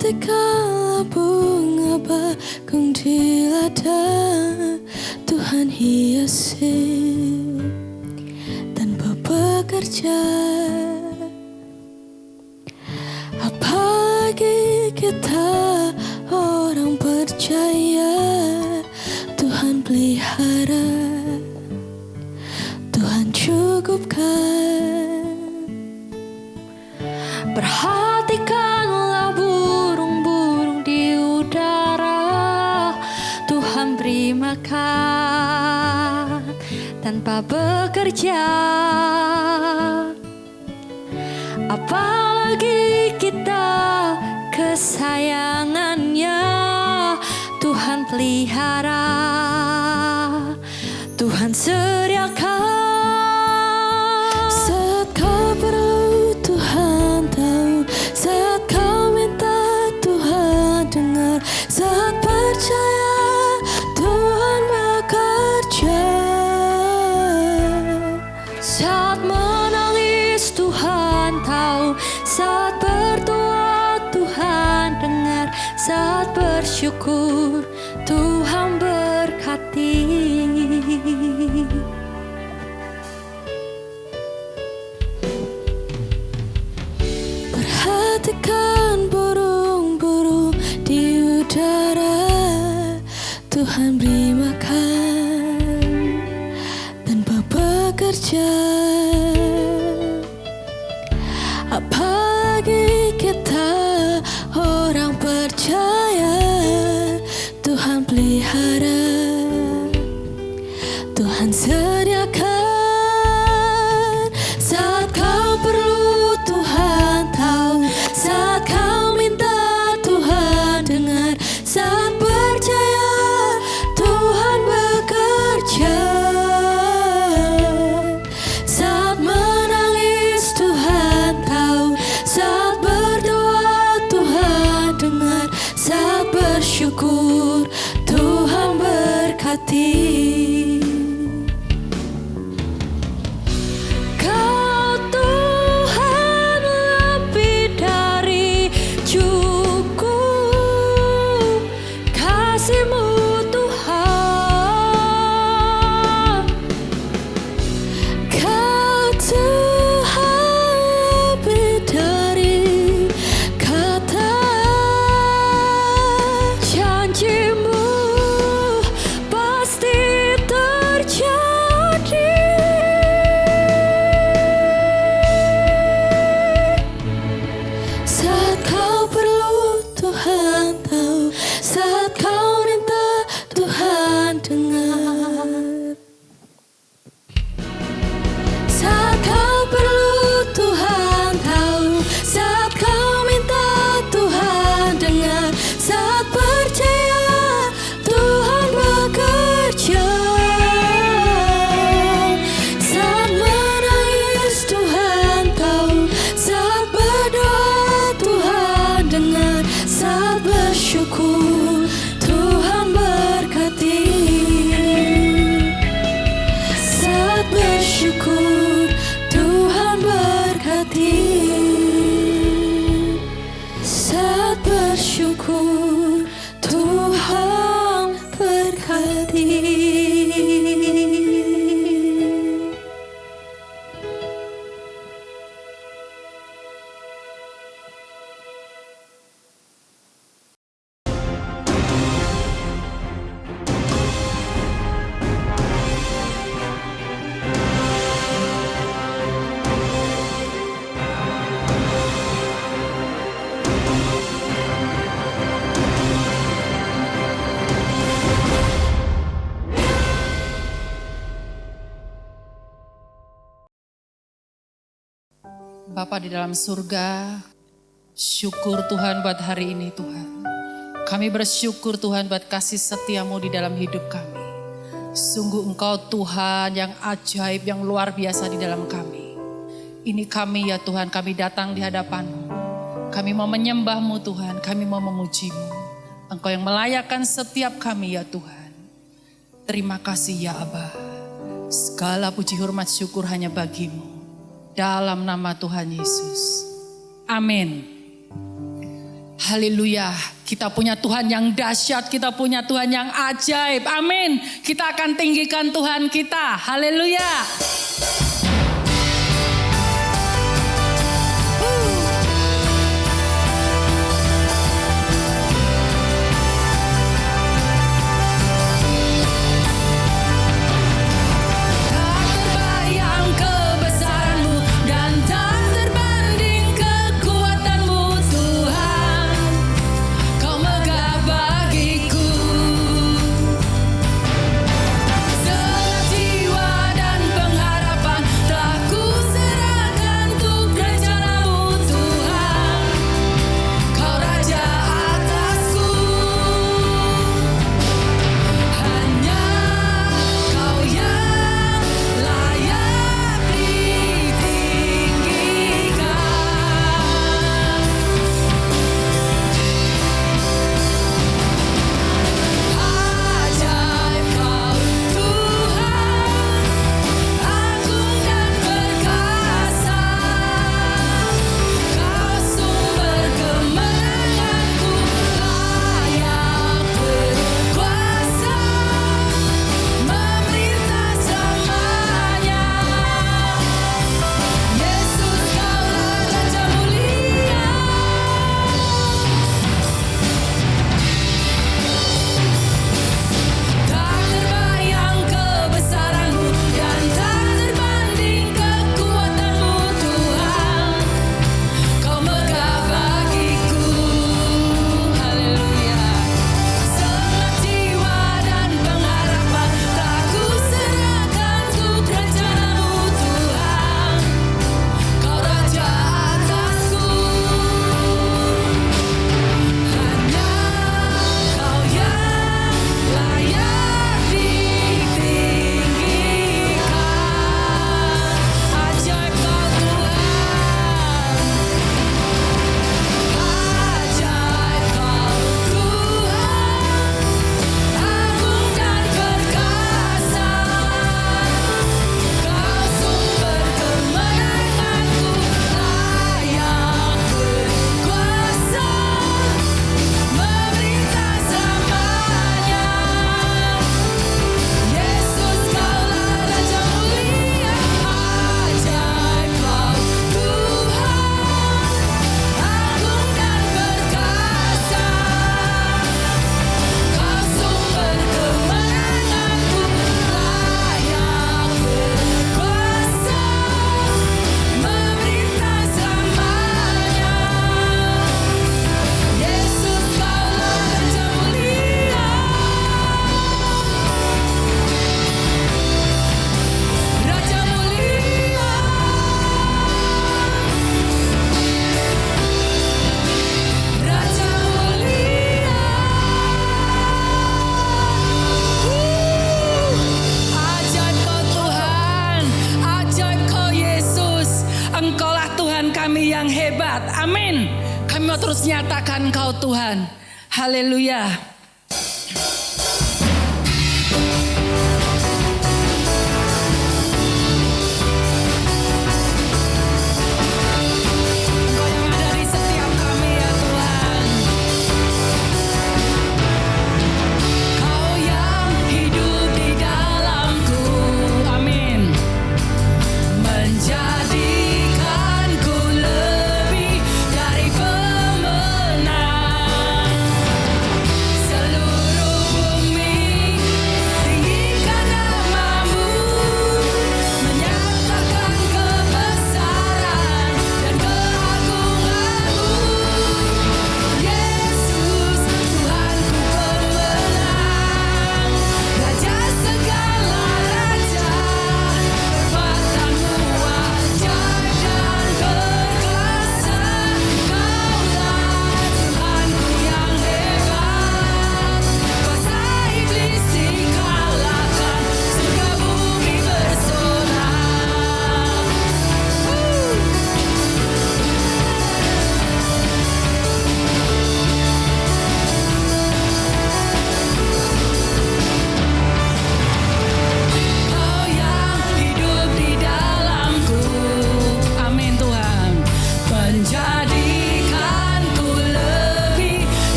Perhatikanlah bunga bakung di ladang, Tuhan hiasi tanpa bekerja. Apalagi kita orang percaya, Tuhan pelihara, Tuhan cukupkan. Perhatikanlah burung-burung di udara, Tuhan beri makan tanpa bekerja. Apalagi kita kesayangannya, Tuhan pelihara, Tuhan sediakan. Saat kau perlu Tuhan tahu, saat kau minta Tuhan dengar, saat percaya Tuhan bekerja. Saat menangis Tuhan tahu, saat berdoa Tuhan dengar, saat bersyukur Tuhan berkati. Perhatikan burung-burung di udara, Tuhan beri makan tanpa bekerja. Apalagi kita orang percaya, Tuhan pelihara, Tuhan sediakan. Saat kau perlu Tuhan tahu, saat kau minta Tuhan dengar, saat percaya Tuhan bekerja. Saat menangis Tuhan tahu, saat berdoa Tuhan dengar, saat bersyukur Tuhan berkati. Bapa di dalam surga, syukur Tuhan buat hari ini Tuhan. Kami bersyukur Tuhan buat kasih setiamu di dalam hidup kami. Sungguh Engkau Tuhan yang ajaib, yang luar biasa di dalam kami. Ini kami ya Tuhan, kami datang di hadapan-Mu. Kami mau menyembah-Mu Tuhan, kami mau memuji-Mu. Engkau yang melayakkan setiap kami ya Tuhan. Terima kasih ya Aba. Segala puji hormat syukur hanya bagi-Mu. Dalam nama Tuhan Yesus. Amin. Haleluya. Kita punya Tuhan yang dahsyat, kita punya Tuhan yang ajaib. Amin. Kita akan tinggikan Tuhan kita. Haleluya. Amin. Kami mau terus nyatakan Engkau Tuhan. Haleluya. Menjadikanku lebih dari pemenang.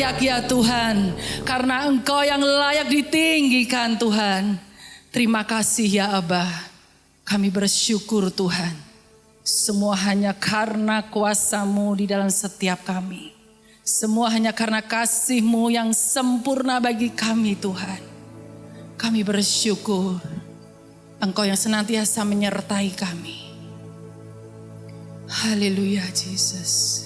layak ya Tuhan, karena Engkau yang layak ditinggikan Tuhan. Terima kasih ya Abah. Kami bersyukur Tuhan. Semua hanya karena kuasa-Mu di dalam setiap kami. Semua hanya karena kasih-Mu yang sempurna bagi kami Tuhan. Kami bersyukur Engkau yang senantiasa menyertai kami. Haleluya Jesus.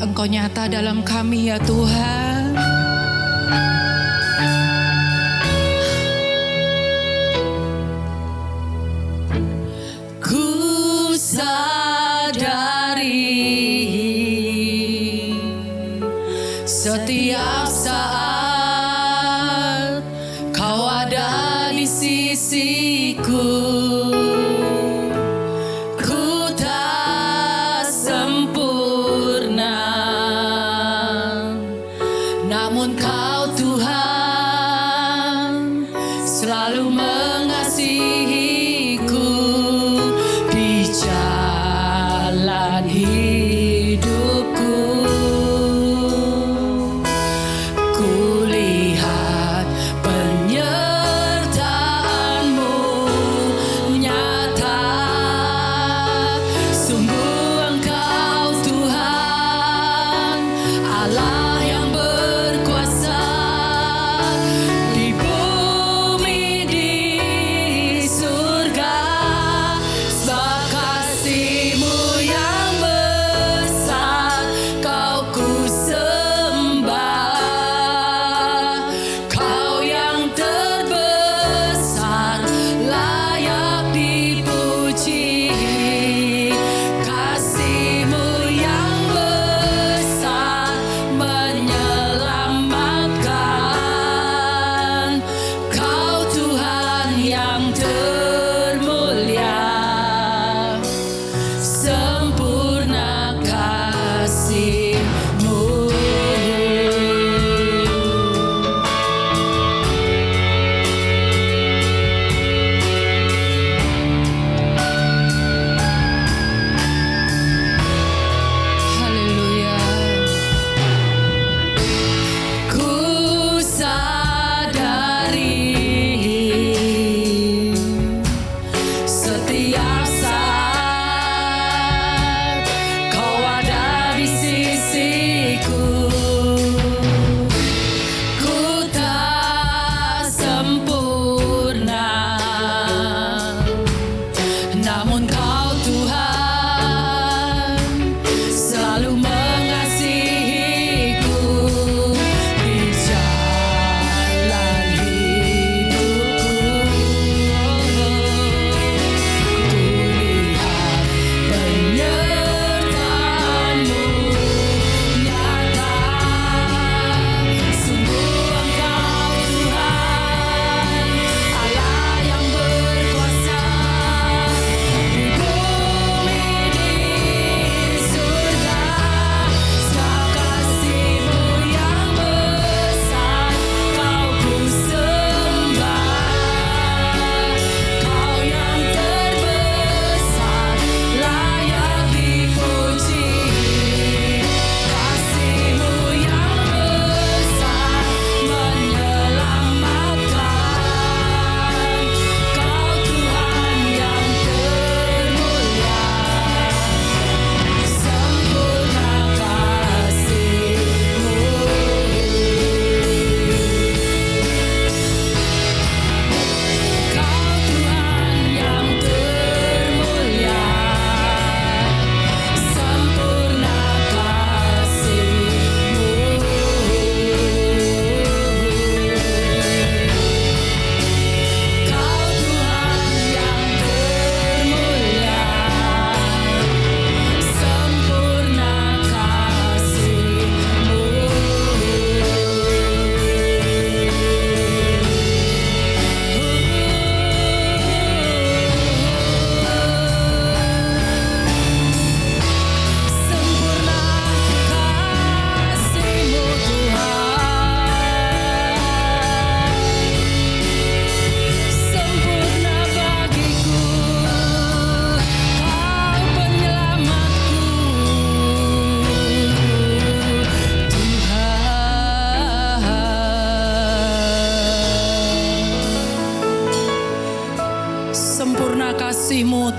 Engkau nyata dalam kami ya Tuhan. Ku sadari setiap saat Kau ada di sisiku. Ku tak sempurna, namun Kau Tuhan selalu mengasihiku di jalan hidupku.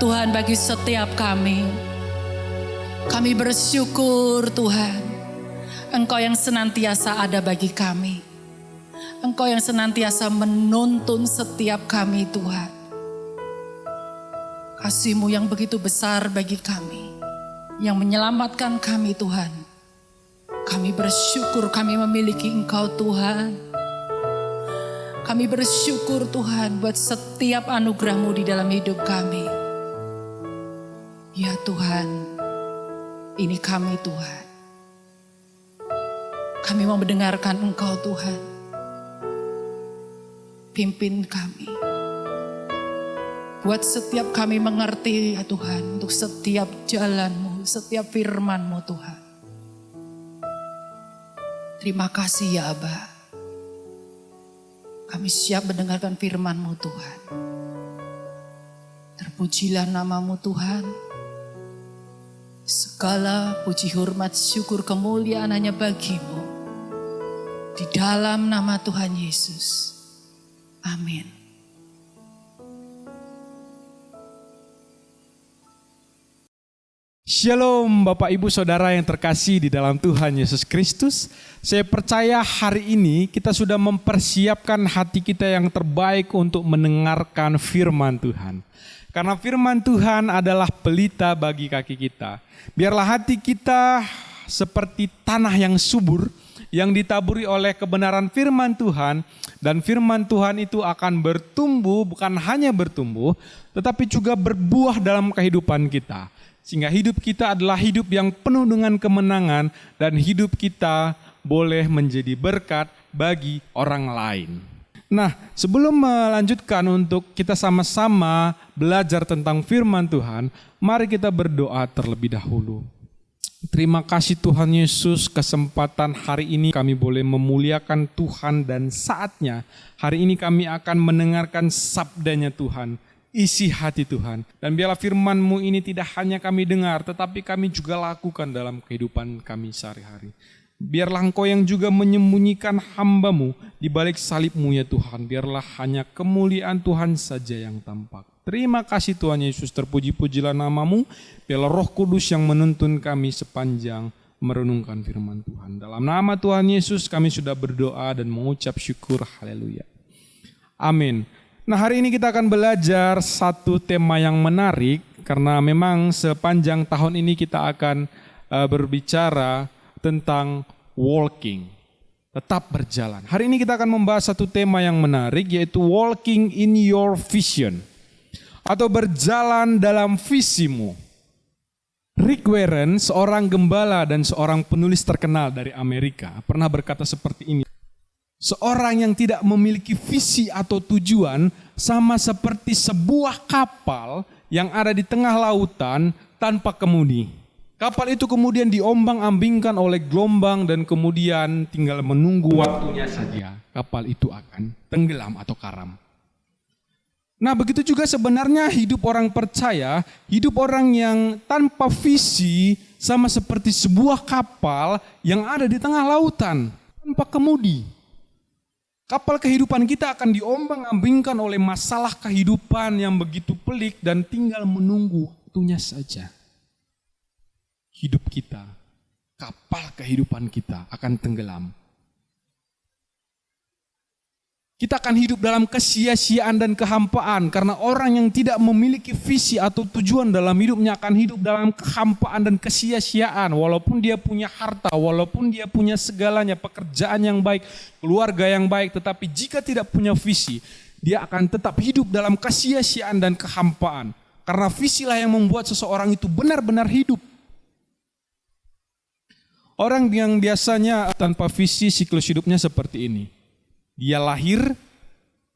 Tuhan bagi setiap kami. Kami bersyukur Tuhan, Engkau yang senantiasa ada bagi kami. Engkau yang senantiasa menuntun setiap kami Tuhan. Kasih-Mu yang begitu besar bagi kami, yang menyelamatkan kami Tuhan. Kami bersyukur kami memiliki Engkau Tuhan. Kami bersyukur Tuhan buat setiap anugerah-Mu di dalam hidup kami. Ya Tuhan, ini kami Tuhan. Kami mau mendengarkan Engkau Tuhan. Pimpin kami. Buat setiap kami mengerti ya Tuhan, untuk setiap jalan-Mu, setiap firman-Mu Tuhan. Terima kasih ya Aba. Kami siap mendengarkan firman-Mu Tuhan. Terpujilah nama-Mu Tuhan. Segala puji hormat syukur kemuliaan hanya bagi-Mu. Di dalam nama Tuhan Yesus. Amin. Shalom Bapak Ibu Saudara yang terkasih di dalam Tuhan Yesus Kristus. Saya percaya hari ini kita sudah mempersiapkan hati kita yang terbaik untuk mendengarkan firman Tuhan. Karena firman Tuhan adalah pelita bagi kaki kita. Biarlah hati kita seperti tanah yang subur, yang ditaburi oleh kebenaran firman Tuhan. Dan firman Tuhan itu akan bertumbuh, bukan hanya bertumbuh, tetapi juga berbuah dalam kehidupan kita. Sehingga hidup kita adalah hidup yang penuh dengan kemenangan dan hidup kita boleh menjadi berkat bagi orang lain. Nah, sebelum melanjutkan untuk kita sama-sama belajar tentang firman Tuhan, mari kita berdoa terlebih dahulu. Terima kasih Tuhan Yesus, kesempatan hari ini kami boleh memuliakan Tuhan dan saatnya hari ini kami akan mendengarkan sabdanya Tuhan. Isi hati Tuhan. Dan biarlah firman-Mu ini tidak hanya kami dengar, tetapi kami juga lakukan dalam kehidupan kami sehari-hari. Biarlah Engkau yang juga menyembunyikan hamba-Mu di balik salib-Mu ya Tuhan. Biarlah hanya kemuliaan Tuhan saja yang tampak. Terima kasih Tuhan Yesus, terpuji-pujilah nama-Mu. Biarlah Roh Kudus yang menuntun kami sepanjang merenungkan firman Tuhan. Dalam nama Tuhan Yesus kami sudah berdoa dan mengucap syukur. Haleluya. Amin. Nah, hari ini kita akan belajar satu tema yang menarik karena memang sepanjang tahun ini kita akan berbicara tentang walking, tetap berjalan. Hari ini kita akan membahas satu tema yang menarik yaitu walking in your vision atau berjalan dalam visimu. Rick Warren, seorang gembala dan seorang penulis terkenal dari Amerika, pernah berkata seperti ini. Seorang yang tidak memiliki visi atau tujuan sama seperti sebuah kapal yang ada di tengah lautan tanpa kemudi. Kapal itu kemudian diombang-ambingkan oleh gelombang dan kemudian tinggal menunggu waktunya saja. Kapal itu akan tenggelam atau karam. Nah, begitu juga sebenarnya hidup orang percaya, hidup orang yang tanpa visi sama seperti sebuah kapal yang ada di tengah lautan tanpa kemudi. Kapal kehidupan kita akan diombang-ambingkan oleh masalah kehidupan yang begitu pelik dan tinggal menunggu waktunya saja. Hidup kita, kapal kehidupan kita akan tenggelam. Kita akan hidup dalam kesia-siaan dan kehampaan karena orang yang tidak memiliki visi atau tujuan dalam hidupnya akan hidup dalam kehampaan dan kesia-siaan. Walaupun dia punya harta, walaupun dia punya segalanya, pekerjaan yang baik, keluarga yang baik, tetapi jika tidak punya visi, dia akan tetap hidup dalam kesia-siaan dan kehampaan. Karena visilah yang membuat seseorang itu benar-benar hidup. Orang yang biasanya tanpa visi, siklus hidupnya seperti ini. Dia lahir,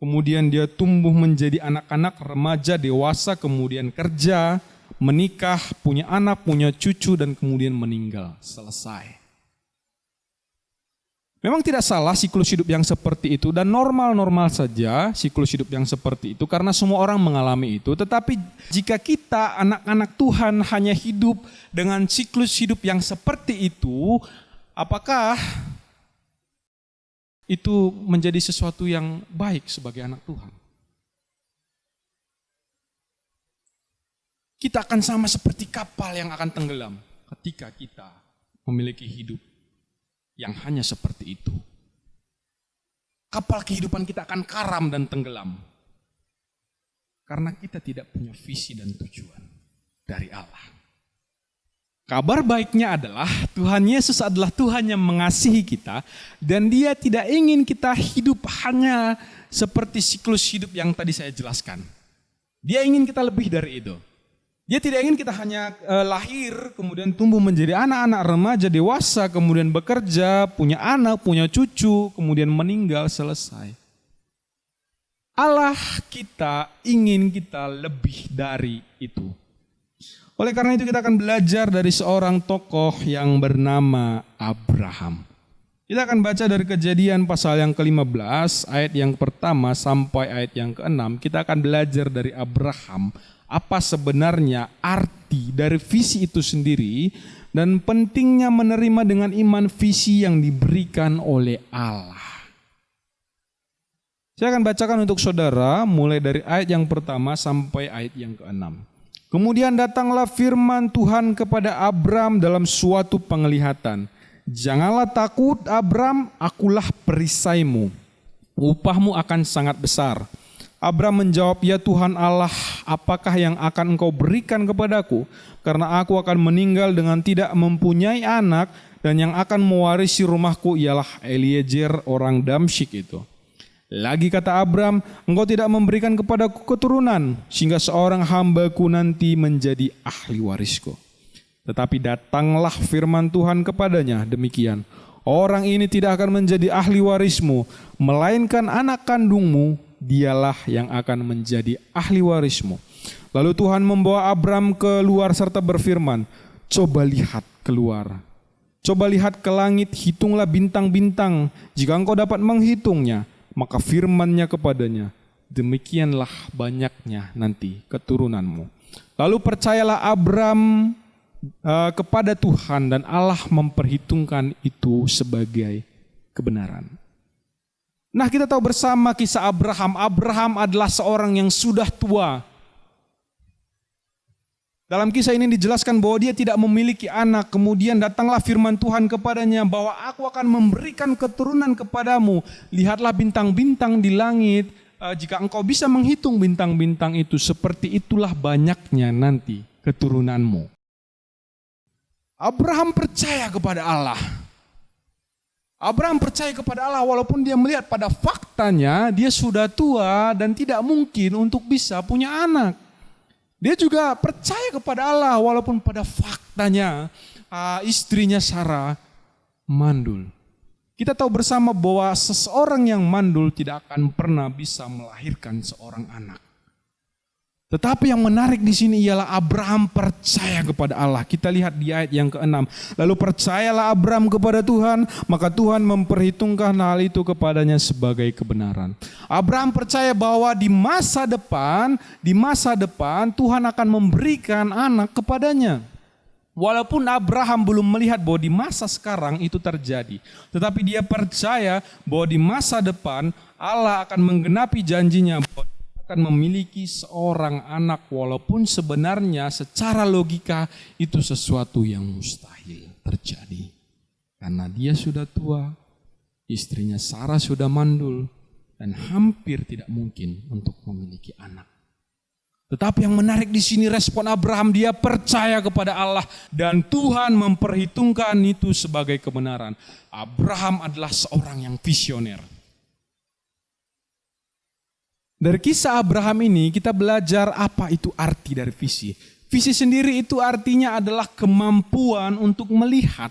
kemudian dia tumbuh menjadi anak-anak, remaja, dewasa, kemudian kerja, menikah, punya anak, punya cucu, dan kemudian meninggal. Selesai. Memang tidak salah siklus hidup yang seperti itu dan normal-normal saja siklus hidup yang seperti itu karena semua orang mengalami itu. Tetapi jika kita anak-anak Tuhan hanya hidup dengan siklus hidup yang seperti itu, apakah itu menjadi sesuatu yang baik sebagai anak Tuhan? Kita akan sama seperti kapal yang akan tenggelam ketika kita memiliki hidup yang hanya seperti itu. Kapal kehidupan kita akan karam dan tenggelam. Karena kita tidak punya visi dan tujuan dari Allah. Kabar baiknya adalah Tuhan Yesus adalah Tuhan yang mengasihi kita dan Dia tidak ingin kita hidup hanya seperti siklus hidup yang tadi saya jelaskan. Dia ingin kita lebih dari itu. Dia tidak ingin kita hanya lahir, kemudian tumbuh menjadi anak-anak remaja, dewasa, kemudian bekerja, punya anak, punya cucu, kemudian meninggal, selesai. Allah kita ingin kita lebih dari itu. Oleh karena itu kita akan belajar dari seorang tokoh yang bernama Abraham. Kita akan baca dari Kejadian pasal yang ke-15, ayat yang pertama sampai ayat yang ke-6. Kita akan belajar dari Abraham apa sebenarnya arti dari visi itu sendiri dan pentingnya menerima dengan iman visi yang diberikan oleh Allah. Saya akan bacakan untuk saudara mulai dari ayat yang pertama sampai ayat yang ke-6. Kemudian datanglah firman Tuhan kepada Abram dalam suatu penglihatan. Janganlah takut Abram, akulah perisaimu. Upahmu akan sangat besar. Abram menjawab, ya Tuhan Allah, apakah yang akan engkau berikan kepadaku? Karena aku akan meninggal dengan tidak mempunyai anak dan yang akan mewarisi rumahku ialah Eliezer orang Damsyik itu. Lagi kata Abram, engkau tidak memberikan kepadaku keturunan sehingga seorang hambaku nanti menjadi ahli warisku. Tetapi datanglah firman Tuhan kepadanya demikian, orang ini tidak akan menjadi ahli warismu, melainkan anak kandungmu, dialah yang akan menjadi ahli warismu. Lalu Tuhan membawa Abram keluar serta berfirman, coba lihat keluar. Coba lihat ke langit, hitunglah bintang-bintang, jika engkau dapat menghitungnya. Maka firman-Nya kepadanya, demikianlah banyaknya nanti keturunanmu. Lalu percayalah Abram kepada Tuhan dan Allah memperhitungkan itu sebagai kebenaran. Nah, kita tahu bersama kisah Abraham. Abraham adalah seorang yang sudah tua. Dalam kisah ini dijelaskan bahwa dia tidak memiliki anak. Kemudian datanglah firman Tuhan kepadanya bahwa aku akan memberikan keturunan kepadamu. Lihatlah bintang-bintang di langit. Jika engkau bisa menghitung bintang-bintang itu, seperti itulah banyaknya nanti keturunanmu. Abraham percaya kepada Allah. Abraham percaya kepada Allah walaupun dia melihat pada faktanya dia sudah tua dan tidak mungkin untuk bisa punya anak. Dia juga percaya kepada Allah walaupun pada faktanya istrinya Sarah mandul. Kita tahu bersama bahwa seseorang yang mandul tidak akan pernah bisa melahirkan seorang anak. Tetapi yang menarik di sini ialah Abraham percaya kepada Allah. Kita lihat di ayat yang ke-6. Lalu percayalah Abraham kepada Tuhan, maka Tuhan memperhitungkan hal itu kepadanya sebagai kebenaran. Abraham percaya bahwa di masa depan Tuhan akan memberikan anak kepadanya. Walaupun Abraham belum melihat bahwa di masa sekarang itu terjadi, tetapi dia percaya bahwa di masa depan Allah akan menggenapi janjinya bahwa akan memiliki seorang anak walaupun sebenarnya secara logika itu sesuatu yang mustahil terjadi. Karena dia sudah tua, istrinya Sarah sudah mandul dan hampir tidak mungkin untuk memiliki anak. Tetapi yang menarik di sini respon Abraham, dia percaya kepada Allah dan Tuhan memperhitungkan itu sebagai kebenaran. Abraham adalah seorang yang visioner. Dari kisah Abraham ini kita belajar apa itu arti dari visi. Visi sendiri itu artinya adalah kemampuan untuk melihat.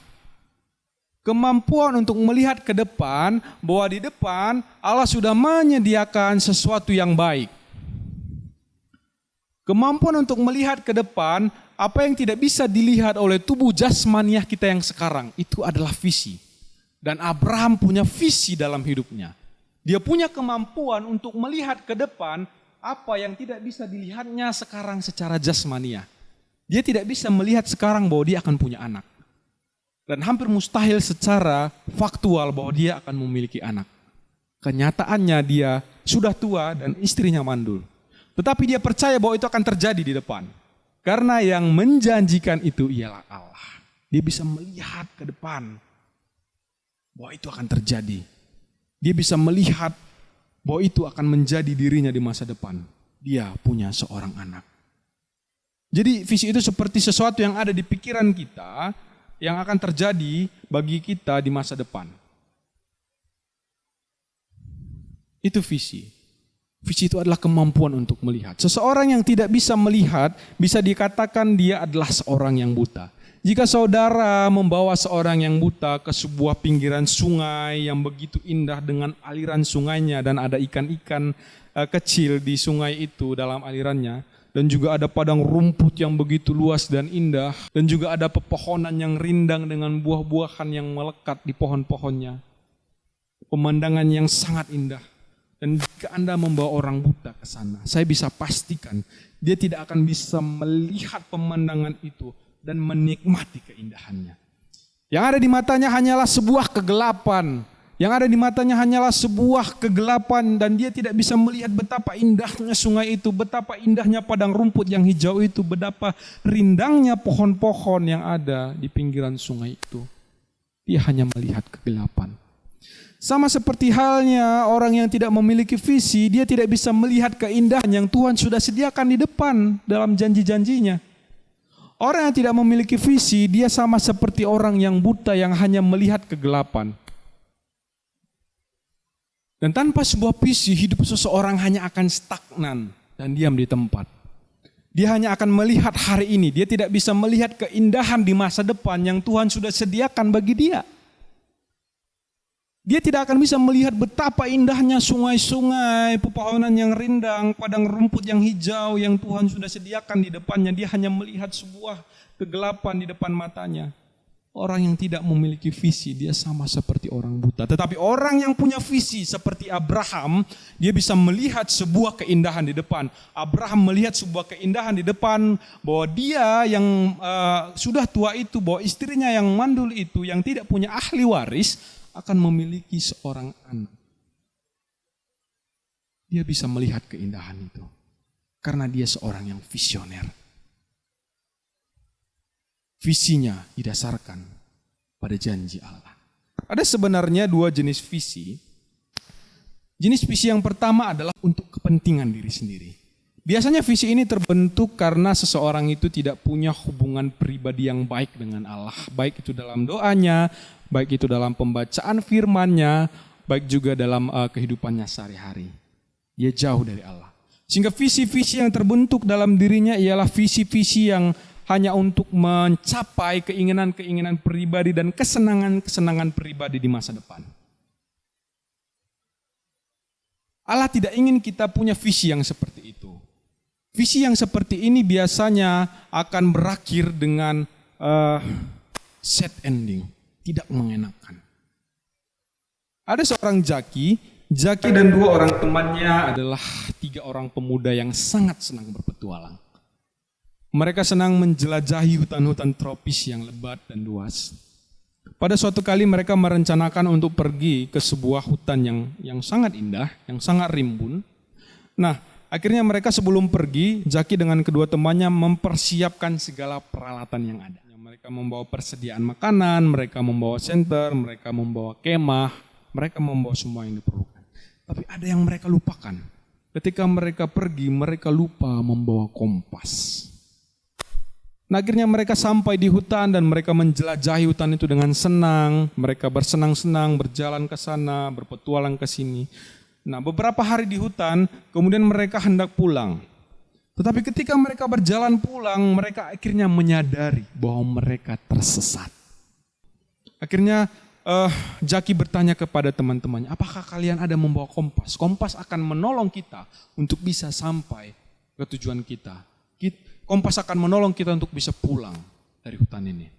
Kemampuan untuk melihat ke depan, bahwa di depan Allah sudah menyediakan sesuatu yang baik. Kemampuan untuk melihat ke depan, apa yang tidak bisa dilihat oleh tubuh jasmaniah kita yang sekarang, itu adalah visi. Dan Abraham punya visi dalam hidupnya. Dia punya kemampuan untuk melihat ke depan apa yang tidak bisa dilihatnya sekarang secara jasmania. Dia tidak bisa melihat sekarang bahwa dia akan punya anak. Dan hampir mustahil secara faktual bahwa dia akan memiliki anak. Kenyataannya dia sudah tua dan istrinya mandul. Tetapi dia percaya bahwa itu akan terjadi di depan. Karena yang menjanjikan itu ialah Allah. Dia bisa melihat ke depan bahwa itu akan terjadi. Dia bisa melihat bahwa itu akan menjadi dirinya di masa depan. Dia punya seorang anak. Jadi visi itu seperti sesuatu yang ada di pikiran kita yang akan terjadi bagi kita di masa depan. Itu visi. Visi itu adalah kemampuan untuk melihat. Seseorang yang tidak bisa melihat, bisa dikatakan dia adalah seorang yang buta. Jika saudara membawa seorang yang buta ke sebuah pinggiran sungai yang begitu indah dengan aliran sungainya dan ada ikan-ikan kecil di sungai itu dalam alirannya, dan juga ada padang rumput yang begitu luas dan indah, dan juga ada pepohonan yang rindang dengan buah-buahan yang melekat di pohon-pohonnya. Pemandangan yang sangat indah. Dan jika Anda membawa orang buta ke sana, saya bisa pastikan dia tidak akan bisa melihat pemandangan itu dan menikmati keindahannya. Yang ada di matanya hanyalah sebuah kegelapan. Yang ada di matanya hanyalah sebuah kegelapan dan dia tidak bisa melihat betapa indahnya sungai itu, betapa indahnya padang rumput yang hijau itu, betapa rindangnya pohon-pohon yang ada di pinggiran sungai itu. Dia hanya melihat kegelapan. Sama seperti halnya orang yang tidak memiliki visi, dia tidak bisa melihat keindahan yang Tuhan sudah sediakan di depan dalam janji-janjinya. Orang yang tidak memiliki visi, dia sama seperti orang yang buta yang hanya melihat kegelapan. Dan tanpa sebuah visi, hidup seseorang hanya akan stagnan dan diam di tempat. Dia hanya akan melihat hari ini, dia tidak bisa melihat keindahan di masa depan yang Tuhan sudah sediakan bagi dia. Dia tidak akan bisa melihat betapa indahnya sungai-sungai, pepohonan yang rindang, padang rumput yang hijau yang Tuhan sudah sediakan di depannya. Dia hanya melihat sebuah kegelapan di depan matanya. Orang yang tidak memiliki visi, dia sama seperti orang buta. Tetapi orang yang punya visi seperti Abraham, dia bisa melihat sebuah keindahan di depan. Abraham melihat sebuah keindahan di depan bahwa dia yang sudah tua itu, bahwa istrinya yang mandul itu, yang tidak punya ahli waris, akan memiliki seorang anak. Dia bisa melihat keindahan itu karena dia seorang yang visioner. Visinya didasarkan pada janji Allah. Ada sebenarnya dua jenis visi. Jenis visi yang pertama adalah untuk kepentingan diri sendiri. Biasanya visi ini terbentuk karena seseorang itu tidak punya hubungan pribadi yang baik dengan Allah. Baik itu dalam doanya, baik itu dalam pembacaan firman-Nya, baik juga dalam kehidupannya sehari-hari. Dia jauh dari Allah. Sehingga visi-visi yang terbentuk dalam dirinya ialah visi-visi yang hanya untuk mencapai keinginan-keinginan pribadi dan kesenangan-kesenangan pribadi di masa depan. Allah tidak ingin kita punya visi yang seperti itu. Visi yang seperti ini biasanya akan berakhir dengan sad ending, tidak mengenakan. Ada seorang Jaki dan dua orang temannya adalah tiga orang pemuda yang sangat senang berpetualang. Mereka senang menjelajahi hutan-hutan tropis yang lebat dan luas. Pada suatu kali mereka merencanakan untuk pergi ke sebuah hutan yang sangat indah, yang sangat rimbun. Nah, akhirnya mereka sebelum pergi, Jaki dengan kedua temannya mempersiapkan segala peralatan yang ada. Mereka membawa persediaan makanan, mereka membawa senter, mereka membawa kemah, mereka membawa semua yang diperlukan. Tapi ada yang mereka lupakan. Ketika mereka pergi, mereka lupa membawa kompas. Nah, akhirnya mereka sampai di hutan dan mereka menjelajahi hutan itu dengan senang. Mereka bersenang-senang berjalan ke sana, berpetualang ke sini. Nah, beberapa hari di hutan, kemudian mereka hendak pulang. Tetapi ketika mereka berjalan pulang, mereka akhirnya menyadari bahwa mereka tersesat. Akhirnya Jaki bertanya kepada teman-temannya, apakah kalian ada membawa kompas? Kompas akan menolong kita untuk bisa sampai ke tujuan kita. Kompas akan menolong kita untuk bisa pulang dari hutan ini.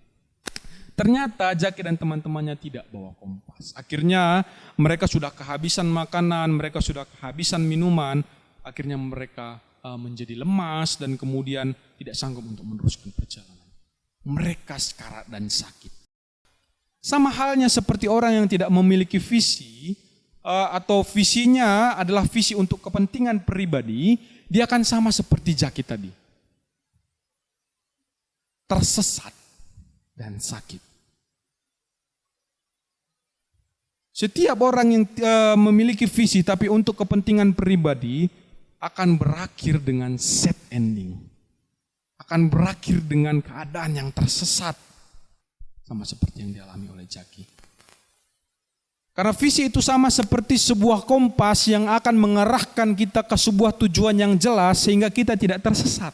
Ternyata Jaki dan teman-temannya tidak bawa kompas. Akhirnya mereka sudah kehabisan makanan, mereka sudah kehabisan minuman. Akhirnya mereka menjadi lemas dan kemudian tidak sanggup untuk meneruskan perjalanan. Mereka sekarat dan sakit. Sama halnya seperti orang yang tidak memiliki visi atau visinya adalah visi untuk kepentingan pribadi, dia akan sama seperti Jaki tadi. tersesat, dan sakit. Setiap orang yang memiliki visi tapi untuk kepentingan pribadi akan berakhir dengan sad ending. Akan berakhir dengan keadaan yang tersesat. Sama seperti yang dialami oleh Jaki. Karena visi itu sama seperti sebuah kompas yang akan mengarahkan kita ke sebuah tujuan yang jelas sehingga kita tidak tersesat.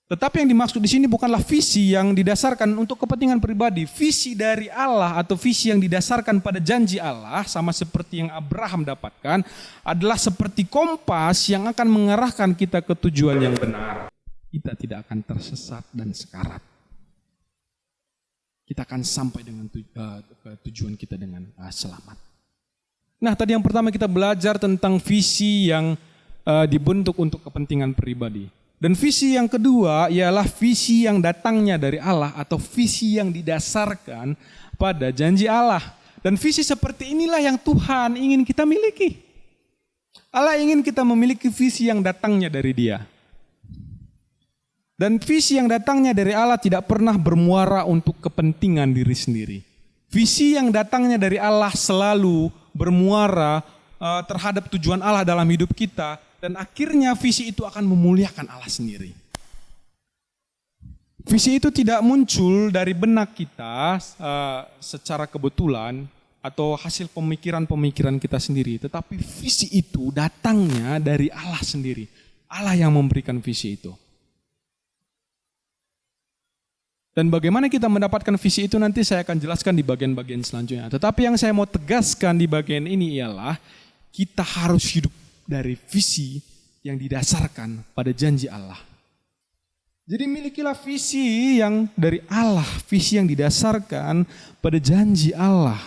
Tetapi yang dimaksud di sini bukanlah visi yang didasarkan untuk kepentingan pribadi. Visi dari Allah atau visi yang didasarkan pada janji Allah sama seperti yang Abraham dapatkan adalah seperti kompas yang akan mengarahkan kita ke tujuan yang benar. Kita tidak akan tersesat dan sekarat. Kita akan sampai dengan ke tujuan kita dengan selamat. Nah, tadi yang pertama kita belajar tentang visi yang dibentuk untuk kepentingan pribadi. Dan visi yang kedua ialah visi yang datangnya dari Allah atau visi yang didasarkan pada janji Allah. Dan visi seperti inilah yang Tuhan ingin kita miliki. Allah ingin kita memiliki visi yang datangnya dari Dia. Dan visi yang datangnya dari Allah tidak pernah bermuara untuk kepentingan diri sendiri. Visi yang datangnya dari Allah selalu bermuara terhadap tujuan Allah dalam hidup kita. Dan akhirnya visi itu akan memuliakan Allah sendiri. Visi itu tidak muncul dari benak kita secara kebetulan atau hasil pemikiran-pemikiran kita sendiri. Tetapi visi itu datangnya dari Allah sendiri. Allah yang memberikan visi itu. Dan bagaimana kita mendapatkan visi itu nanti saya akan jelaskan di bagian-bagian selanjutnya. Tetapi yang saya mau tegaskan di bagian ini ialah kita harus hidup dari visi yang didasarkan pada janji Allah. Jadi milikilah visi yang dari Allah, visi yang didasarkan pada janji Allah.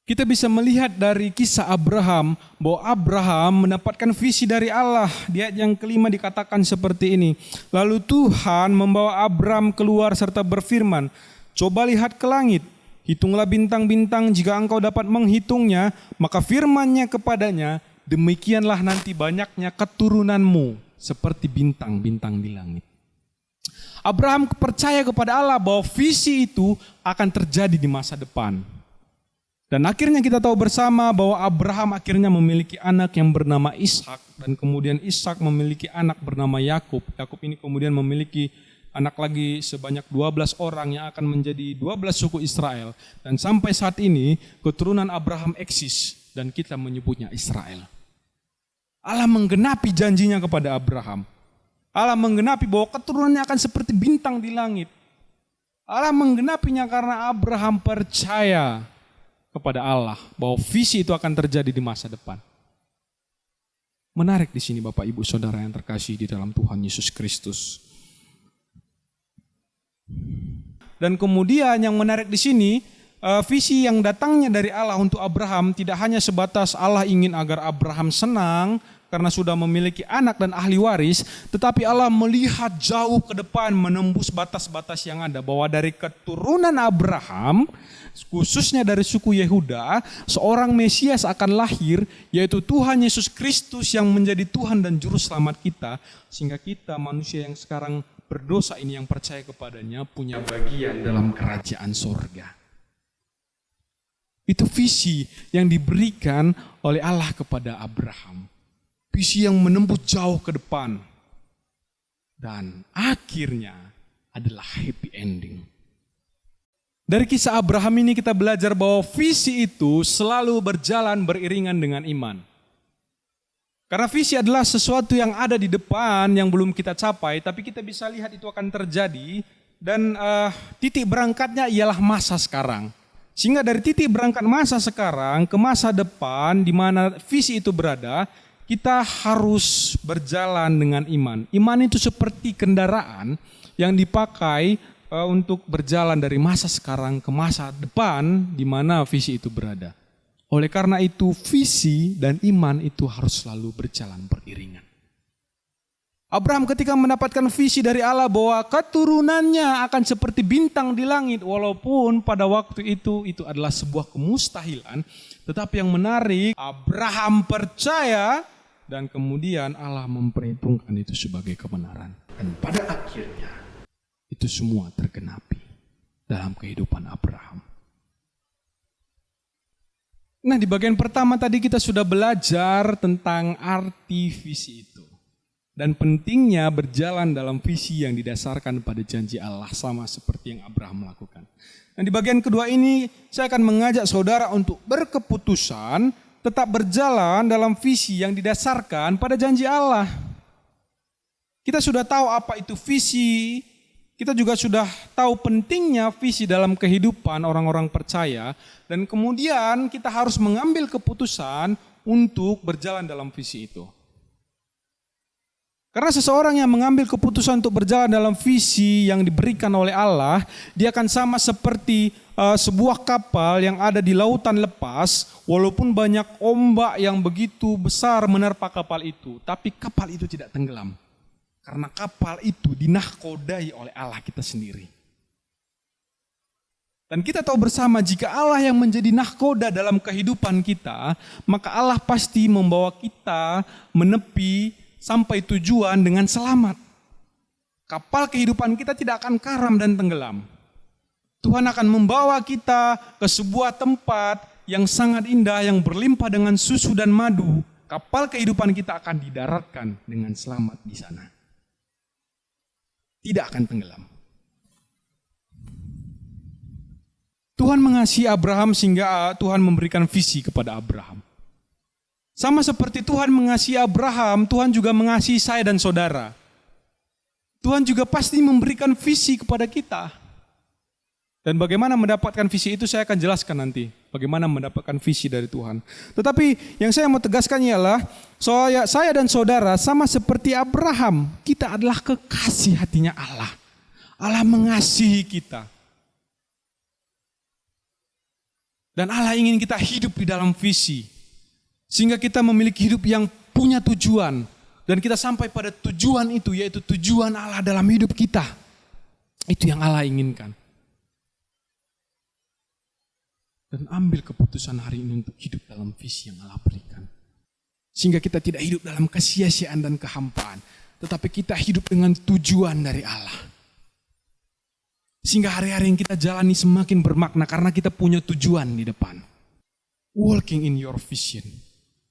Kita bisa melihat dari kisah Abraham bahwa Abraham mendapatkan visi dari Allah. Di ayat yang kelima dikatakan seperti ini. Lalu Tuhan membawa Abraham keluar serta berfirman, "Coba lihat ke langit, hitunglah bintang-bintang, jika engkau dapat menghitungnya, maka firman-Nya kepadanya, demikianlah nanti banyaknya keturunanmu seperti bintang-bintang di langit." Abraham percaya kepada Allah bahwa visi itu akan terjadi di masa depan. Dan akhirnya kita tahu bersama bahwa Abraham akhirnya memiliki anak yang bernama Ishak. Dan kemudian Ishak memiliki anak bernama Yakub. Yakub ini kemudian memiliki anak lagi sebanyak 12 orang yang akan menjadi 12 suku Israel. Dan sampai saat ini keturunan Abraham eksis dan kita menyebutnya Israel. Allah menggenapi janjinya kepada Abraham. Allah menggenapi bahwa keturunannya akan seperti bintang di langit. Allah menggenapinya karena Abraham percaya kepada Allah bahwa visi itu akan terjadi di masa depan. Menarik di sini Bapak Ibu Saudara yang terkasih di dalam Tuhan Yesus Kristus. Dan kemudian yang menarik di sini, visi yang datangnya dari Allah untuk Abraham tidak hanya sebatas Allah ingin agar Abraham senang karena sudah memiliki anak dan ahli waris, tetapi Allah melihat jauh ke depan menembus batas-batas yang ada, bahwa dari keturunan Abraham, khususnya dari suku Yehuda, seorang Mesias akan lahir, yaitu Tuhan Yesus Kristus yang menjadi Tuhan dan Juru Selamat kita, sehingga kita manusia yang sekarang berdosa ini yang percaya kepadanya punya bagian dalam kerajaan sorga. Itu visi yang diberikan oleh Allah kepada Abraham. Visi yang menembus jauh ke depan. Dan akhirnya adalah happy ending. Dari kisah Abraham ini kita belajar bahwa visi itu selalu berjalan beriringan dengan iman. Karena visi adalah sesuatu yang ada di depan yang belum kita capai, tapi kita bisa lihat itu akan terjadi. Dan titik berangkatnya ialah masa sekarang. Sehingga dari titik berangkat masa sekarang ke masa depan di mana visi itu berada, kita harus berjalan dengan iman. Iman itu seperti kendaraan yang dipakai untuk berjalan dari masa sekarang ke masa depan di mana visi itu berada. Oleh karena itu visi dan iman itu harus selalu berjalan beriringan. Abraham ketika mendapatkan visi dari Allah bahwa keturunannya akan seperti bintang di langit, walaupun pada waktu itu adalah sebuah kemustahilan, tetapi yang menarik Abraham percaya dan kemudian Allah memperhitungkan itu sebagai kebenaran. Dan pada akhirnya itu semua tergenapi dalam kehidupan Abraham. Nah, di bagian pertama tadi kita sudah belajar tentang arti visi itu. Dan pentingnya berjalan dalam visi yang didasarkan pada janji Allah, sama seperti yang Abraham lakukan. Nah, di bagian kedua ini saya akan mengajak saudara untuk berkeputusan tetap berjalan dalam visi yang didasarkan pada janji Allah. Kita sudah tahu apa itu visi, kita juga sudah tahu pentingnya visi dalam kehidupan orang-orang percaya, dan kemudian kita harus mengambil keputusan untuk berjalan dalam visi itu. Karena seseorang yang mengambil keputusan untuk berjalan dalam visi yang diberikan oleh Allah, dia akan sama seperti sebuah kapal yang ada di lautan lepas, walaupun banyak ombak yang begitu besar menerpa kapal itu, tapi kapal itu tidak tenggelam. Karena kapal itu dinahkodai oleh Allah kita sendiri. Dan kita tahu bersama jika Allah yang menjadi nahkoda dalam kehidupan kita, maka Allah pasti membawa kita menepi sampai tujuan dengan selamat. Kapal kehidupan kita tidak akan karam dan tenggelam. Tuhan akan membawa kita ke sebuah tempat yang sangat indah, yang berlimpah dengan susu dan madu. Kapal kehidupan kita akan didaratkan dengan selamat di sana. Tidak akan tenggelam. Tuhan mengasihi Abraham sehingga Tuhan memberikan visi kepada Abraham. Sama seperti Tuhan mengasihi Abraham, Tuhan juga mengasihi saya dan saudara. Tuhan juga pasti memberikan visi kepada kita. Dan bagaimana mendapatkan visi itu saya akan jelaskan nanti. Bagaimana mendapatkan visi dari Tuhan. Tetapi yang saya mau tegaskan ialah, saya dan saudara sama seperti Abraham. Kita adalah kekasih hatinya Allah. Allah mengasihi kita. Dan Allah ingin kita hidup di dalam visi. Sehingga kita memiliki hidup yang punya tujuan. Dan kita sampai pada tujuan itu, yaitu tujuan Allah dalam hidup kita. Itu yang Allah inginkan. Dan ambil keputusan hari ini untuk hidup dalam visi yang Allah berikan. Sehingga kita tidak hidup dalam kesia-siaan dan kehampaan. Tetapi kita hidup dengan tujuan dari Allah. Sehingga hari-hari yang kita jalani semakin bermakna karena kita punya tujuan di depan. Walking in your vision.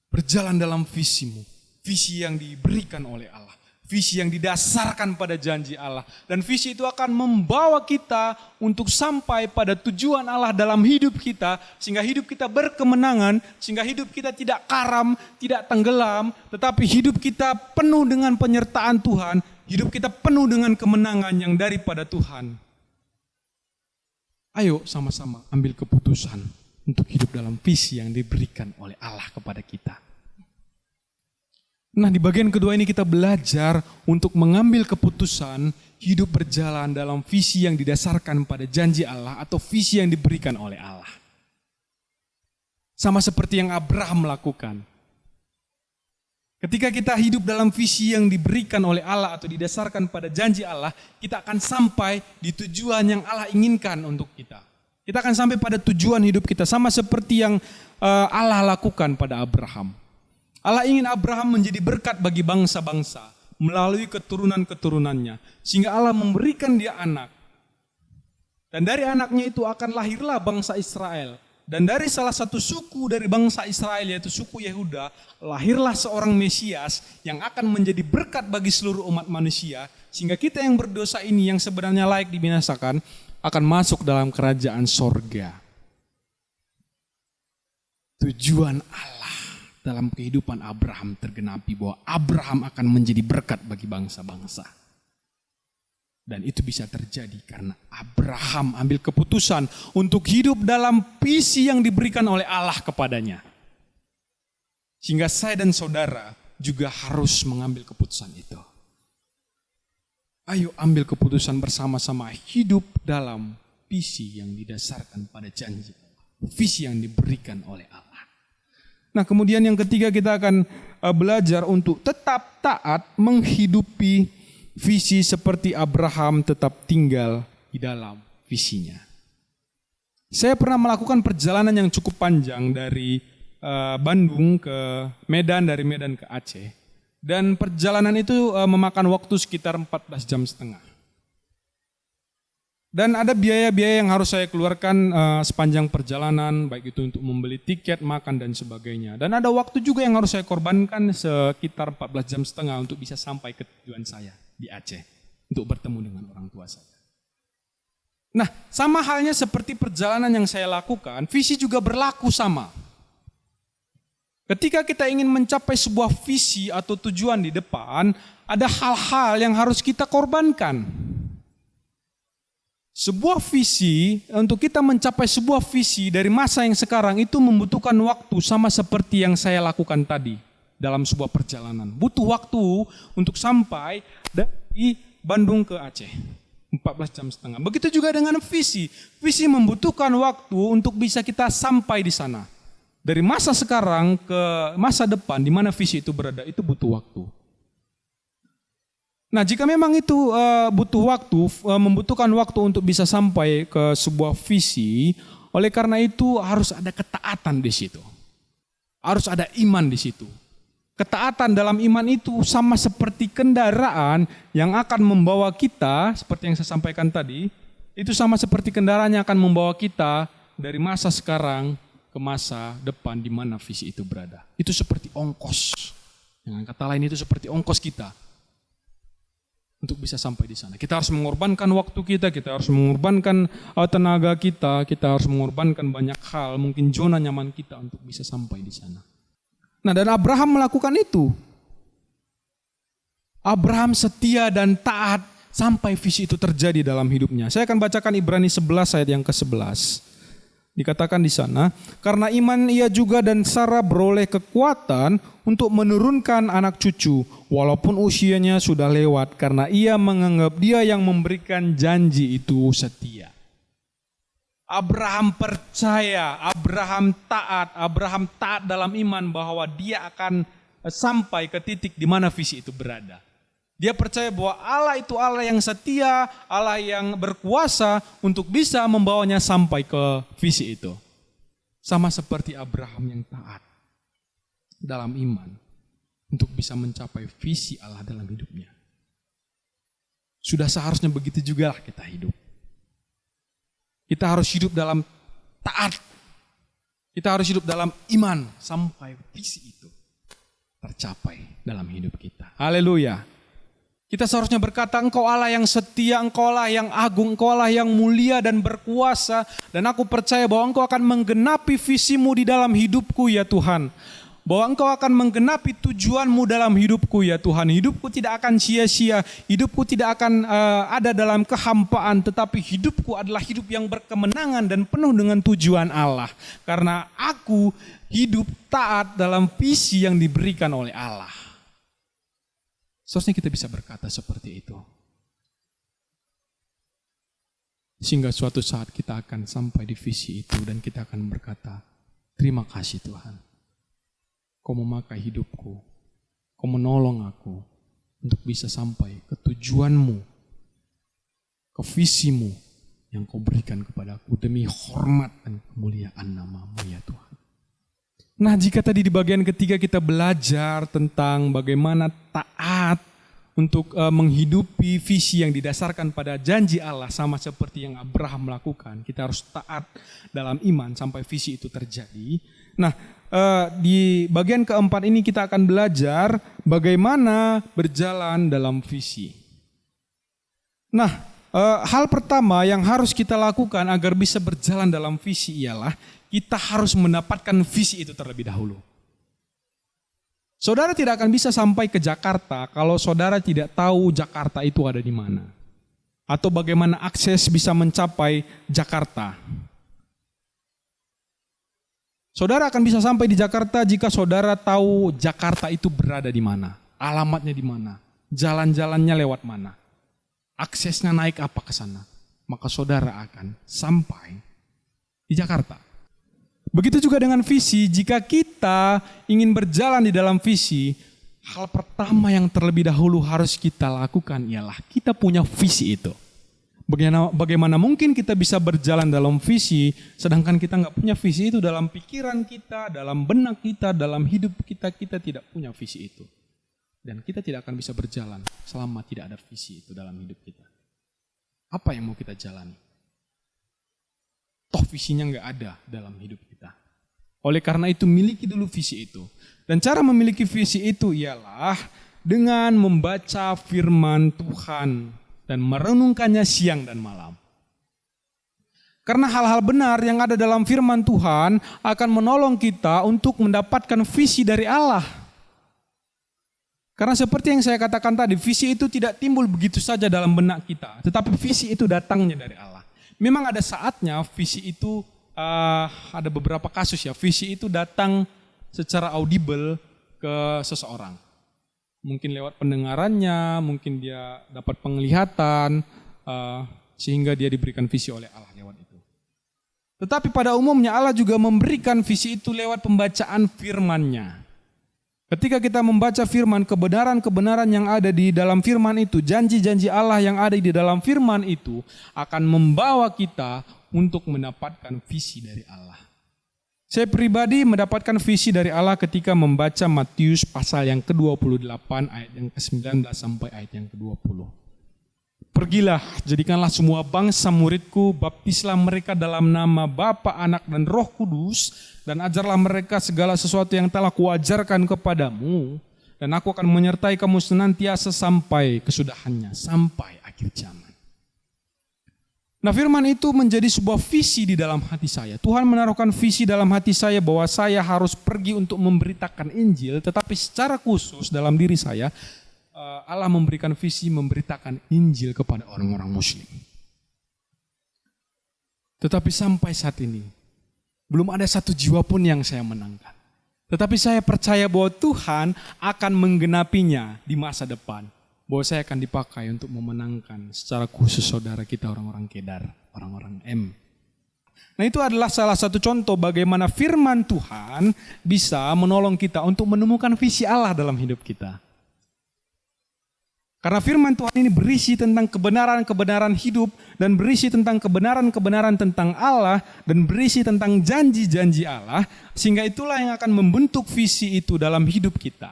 Berjalan dalam visimu, visi yang diberikan oleh Allah, visi yang didasarkan pada janji Allah. Dan visi itu akan membawa kita untuk sampai pada tujuan Allah dalam hidup kita, sehingga hidup kita berkemenangan, sehingga hidup kita tidak karam, tidak tenggelam, tetapi hidup kita penuh dengan penyertaan Tuhan, hidup kita penuh dengan kemenangan yang daripada Tuhan. Ayo sama-sama ambil keputusan untuk hidup dalam visi yang diberikan oleh Allah kepada kita. Nah, di bagian kedua ini kita belajar untuk mengambil keputusan hidup berjalan dalam visi yang didasarkan pada janji Allah atau visi yang diberikan oleh Allah. Sama seperti yang Abraham lakukan. Ketika kita hidup dalam visi yang diberikan oleh Allah atau didasarkan pada janji Allah, kita akan sampai di tujuan yang Allah inginkan untuk kita. Kita akan sampai pada tujuan hidup kita sama seperti yang Allah lakukan pada Abraham. Allah ingin Abraham menjadi berkat bagi bangsa-bangsa melalui keturunan-keturunannya. Sehingga Allah memberikan dia anak. Dan dari anaknya itu akan lahirlah bangsa Israel. Dan dari salah satu suku dari bangsa Israel yaitu suku Yehuda, lahirlah seorang Mesias yang akan menjadi berkat bagi seluruh umat manusia. Sehingga kita yang berdosa ini yang sebenarnya layak dibinasakan akan masuk dalam kerajaan sorga. Tujuan Allah dalam kehidupan Abraham tergenapi bahwa Abraham akan menjadi berkat bagi bangsa-bangsa. Dan itu bisa terjadi karena Abraham ambil keputusan untuk hidup dalam visi yang diberikan oleh Allah kepadanya. Sehingga saya dan saudara juga harus mengambil keputusan itu. Ayo ambil keputusan bersama-sama hidup dalam visi yang didasarkan pada janji Allah. Visi yang diberikan oleh Allah. Nah, kemudian yang ketiga kita akan belajar untuk tetap taat menghidupi visi seperti Abraham tetap tinggal di dalam visinya. Saya pernah melakukan perjalanan yang cukup panjang dari Bandung ke Medan, dari Medan ke Aceh. Dan perjalanan itu memakan waktu sekitar 14 jam setengah. Dan ada biaya-biaya yang harus saya keluarkan sepanjang perjalanan, baik itu untuk membeli tiket, makan, dan sebagainya. Dan ada waktu juga yang harus saya korbankan sekitar 14 jam setengah untuk bisa sampai ke tujuan saya di Aceh, untuk bertemu dengan orang tua saya. Nah, sama halnya seperti perjalanan yang saya lakukan, visi juga berlaku sama. Ketika kita ingin mencapai sebuah visi atau tujuan di depan, ada hal-hal yang harus kita korbankan. Sebuah visi, untuk kita mencapai sebuah visi dari masa yang sekarang itu membutuhkan waktu, sama seperti yang saya lakukan tadi dalam sebuah perjalanan. Butuh waktu untuk sampai dari Bandung ke Aceh, 14 jam setengah. Begitu juga dengan visi. Visi membutuhkan waktu untuk bisa kita sampai di sana. Dari masa sekarang ke masa depan, di mana visi itu berada, itu butuh waktu. Nah, jika memang itu butuh waktu, membutuhkan waktu untuk bisa sampai ke sebuah visi, oleh karena itu harus ada ketaatan di situ. Harus ada iman di situ. Ketaatan dalam iman itu sama seperti kendaraan yang akan membawa kita, seperti yang saya sampaikan tadi, itu sama seperti kendaraan yang akan membawa kita dari masa sekarang ke masa depan di mana visi itu berada. Itu seperti ongkos. Dengan kata lain itu seperti ongkos kita. Untuk bisa sampai di sana. Kita harus mengorbankan waktu kita harus mengorbankan tenaga kita harus mengorbankan banyak hal, mungkin zona nyaman kita untuk bisa sampai di sana. Nah, dan Abraham melakukan itu. Abraham setia dan taat sampai visi itu terjadi dalam hidupnya. Saya akan bacakan Ibrani 11 ayat yang ke-11. Dikatakan di sana, karena iman ia juga dan Sarah beroleh kekuatan untuk menurunkan anak cucu, walaupun usianya sudah lewat, karena ia menganggap dia yang memberikan janji itu setia. Abraham percaya, Abraham taat dalam iman bahwa dia akan sampai ke titik di mana visi itu berada. Dia percaya bahwa Allah itu Allah yang setia, Allah yang berkuasa untuk bisa membawanya sampai ke visi itu. Sama seperti Abraham yang taat dalam iman untuk bisa mencapai visi Allah dalam hidupnya. Sudah seharusnya begitu juga kita hidup. Kita harus hidup dalam taat. Kita harus hidup dalam iman sampai visi itu tercapai dalam hidup kita. Haleluya. Kita seharusnya berkata, Engkau Allah yang setia, Engkau Allah yang agung, Engkau Allah yang mulia dan berkuasa. Dan aku percaya bahwa Engkau akan menggenapi visimu di dalam hidupku ya Tuhan. Bahwa Engkau akan menggenapi tujuanmu dalam hidupku ya Tuhan. Hidupku tidak akan sia-sia, hidupku tidak akan ada dalam kehampaan. Tetapi hidupku adalah hidup yang berkemenangan dan penuh dengan tujuan Allah. Karena aku hidup taat dalam visi yang diberikan oleh Allah. Seharusnya kita bisa berkata seperti itu. Sehingga suatu saat kita akan sampai di visi itu dan kita akan berkata, terima kasih Tuhan. Kau memakai hidupku, kau menolong aku untuk bisa sampai ke tujuanmu, ke visimu yang kau berikan kepadaku demi hormat dan kemuliaan namamu ya Tuhan. Nah, jika tadi di bagian ketiga kita belajar tentang bagaimana taat untuk menghidupi visi yang didasarkan pada janji Allah sama seperti yang Abraham lakukan. Kita harus taat dalam iman sampai visi itu terjadi. Nah, di bagian keempat ini kita akan belajar bagaimana berjalan dalam visi. Nah, hal pertama yang harus kita lakukan agar bisa berjalan dalam visi ialah kita harus mendapatkan visi itu terlebih dahulu. Saudara tidak akan bisa sampai ke Jakarta kalau saudara tidak tahu Jakarta itu ada di mana. Atau bagaimana akses bisa mencapai Jakarta. Saudara akan bisa sampai di Jakarta jika saudara tahu Jakarta itu berada di mana. Alamatnya di mana. Jalan-jalannya lewat mana. Aksesnya naik apa ke sana. Maka saudara akan sampai di Jakarta. Begitu juga dengan visi, jika kita ingin berjalan di dalam visi, hal pertama yang terlebih dahulu harus kita lakukan ialah kita punya visi itu. Bagaimana mungkin kita bisa berjalan dalam visi, sedangkan kita nggak punya visi itu dalam pikiran kita, dalam benak kita, dalam hidup kita, kita tidak punya visi itu. Dan kita tidak akan bisa berjalan selama tidak ada visi itu dalam hidup kita. Apa yang mau kita jalani? Toh visinya nggak ada dalam hidup kita. Oleh karena itu miliki dulu visi itu. Dan cara memiliki visi itu ialah dengan membaca firman Tuhan dan merenungkannya siang dan malam. Karena hal-hal benar yang ada dalam firman Tuhan akan menolong kita untuk mendapatkan visi dari Allah. Karena seperti yang saya katakan tadi, visi itu tidak timbul begitu saja dalam benak kita. Tetapi visi itu datangnya dari Allah. Memang ada saatnya visi itu, ada beberapa kasus ya, visi itu datang secara audible ke seseorang. Mungkin lewat pendengarannya, mungkin dia dapat penglihatan, sehingga dia diberikan visi oleh Allah lewat itu. Tetapi pada umumnya Allah juga memberikan visi itu lewat pembacaan firman-Nya. Ketika kita membaca firman, kebenaran-kebenaran yang ada di dalam firman itu, janji-janji Allah yang ada di dalam firman itu akan membawa kita untuk mendapatkan visi dari Allah. Saya pribadi mendapatkan visi dari Allah ketika membaca Matius pasal yang ke-28 ayat yang ke-19 sampai ayat yang ke-20. Pergilah, jadikanlah semua bangsa muridku, baptislah mereka dalam nama Bapa, Anak, dan Roh Kudus, dan ajarlah mereka segala sesuatu yang telah kuajarkan kepadamu, dan aku akan menyertai kamu senantiasa sampai kesudahannya, sampai akhir zaman. Nah, firman itu menjadi sebuah visi di dalam hati saya. Tuhan menaruhkan visi dalam hati saya bahwa saya harus pergi untuk memberitakan Injil, tetapi secara khusus dalam diri saya, Allah memberikan visi memberitakan Injil kepada orang-orang Muslim. Tetapi sampai saat ini, belum ada satu jiwa pun yang saya menangkan. Tetapi saya percaya bahwa Tuhan akan menggenapinya di masa depan. Bahwa saya akan dipakai untuk memenangkan secara khusus saudara kita orang-orang Kedar, orang-orang M. Nah, itu adalah salah satu contoh bagaimana firman Tuhan bisa menolong kita untuk menemukan visi Allah dalam hidup kita. Karena firman Tuhan ini berisi tentang kebenaran-kebenaran hidup dan berisi tentang kebenaran-kebenaran tentang Allah dan berisi tentang janji-janji Allah, sehingga itulah yang akan membentuk visi itu dalam hidup kita.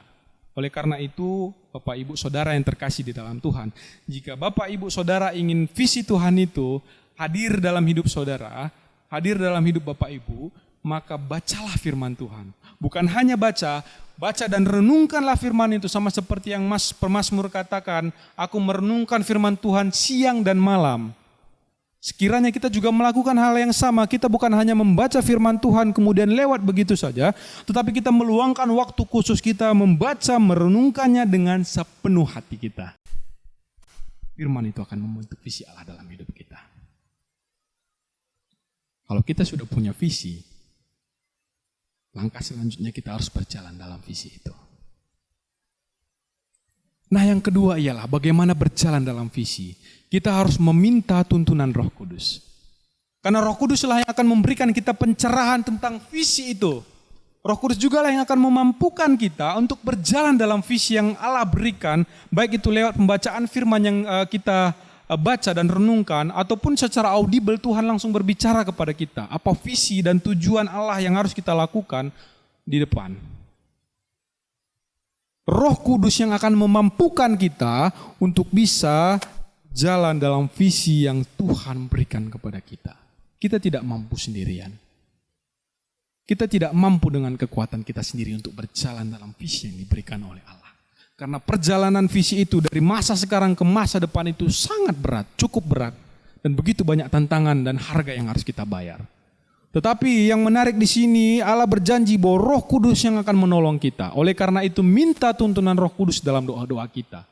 Oleh karena itu, Bapak Ibu Saudara yang terkasih di dalam Tuhan, jika Bapak Ibu Saudara ingin visi Tuhan itu hadir dalam hidup saudara, hadir dalam hidup Bapak Ibu, maka bacalah firman Tuhan. Bukan hanya baca dan renungkanlah firman itu, sama seperti yang pemazmur katakan, aku merenungkan firman Tuhan siang dan malam. Sekiranya kita juga melakukan hal yang sama, kita bukan hanya membaca firman Tuhan kemudian lewat begitu saja, tetapi kita meluangkan waktu khusus kita membaca, merenungkannya dengan sepenuh hati kita. Firman itu akan membentuk visi Allah dalam hidup kita. Kalau kita sudah punya visi, langkah selanjutnya kita harus berjalan dalam visi itu. Nah, yang kedua ialah bagaimana berjalan dalam visi. Kita harus meminta tuntunan Roh Kudus. Karena Roh Kuduslah yang akan memberikan kita pencerahan tentang visi itu. Roh Kudus juga lah yang akan memampukan kita untuk berjalan dalam visi yang Allah berikan, baik itu lewat pembacaan firman yang kita baca dan renungkan, ataupun secara audible Tuhan langsung berbicara kepada kita. Apa visi dan tujuan Allah yang harus kita lakukan di depan. Roh Kudus yang akan memampukan kita untuk bisa jalan dalam visi yang Tuhan berikan kepada kita. Kita tidak mampu sendirian. Kita tidak mampu dengan kekuatan kita sendiri untuk berjalan dalam visi yang diberikan oleh Allah. Karena perjalanan visi itu dari masa sekarang ke masa depan itu sangat berat, cukup berat. Dan begitu banyak tantangan dan harga yang harus kita bayar. Tetapi yang menarik di sini, Allah berjanji bahwa Roh Kudus yang akan menolong kita. Oleh karena itu minta tuntunan Roh Kudus dalam doa-doa kita.